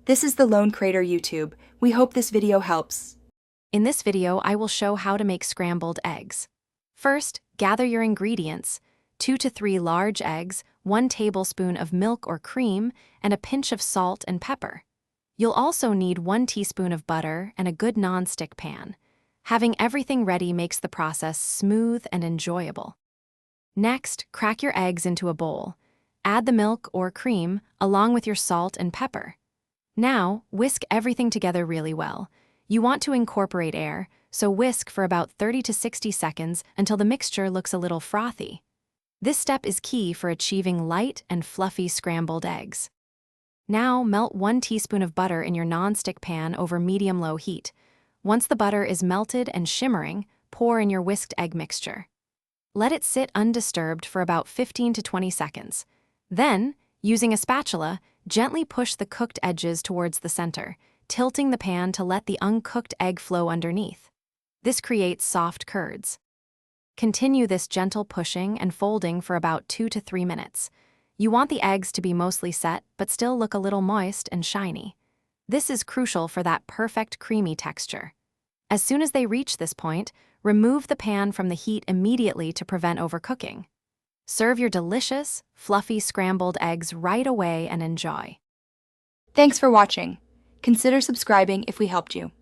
This is the Lone Crater YouTube. We hope this video helps. In this video, I will show how to make scrambled eggs. First, gather your ingredients: 2 to 3 large eggs, 1 tablespoon of milk or cream, and a pinch of salt and pepper. You'll also need 1 teaspoon of butter and a good non-stick pan. Having everything ready makes the process smooth and enjoyable. Next, crack your eggs into a bowl. Add the milk or cream along with your salt and pepper. Now, whisk everything together really well. You want to incorporate air, so whisk for about 30 to 60 seconds until the mixture looks a little frothy. This step is key for achieving light and fluffy scrambled eggs. Now, melt 1 teaspoon of butter in your non-stick pan over medium-low heat. Once the butter is melted and shimmering, pour in your whisked egg mixture. Let it sit undisturbed for about 15 to 20 seconds. Then, using a spatula, gently push the cooked edges towards the center, tilting the pan to let the uncooked egg flow underneath. This creates soft curds. Continue this gentle pushing and folding for about 2 to 3 minutes. You want the eggs to be mostly set, but still look a little moist and shiny. This is crucial for that perfect creamy texture. As soon as they reach this point, remove the pan from the heat immediately to prevent overcooking. Serve your delicious, fluffy scrambled eggs right away and enjoy. Thanks for watching. Consider subscribing if we helped you.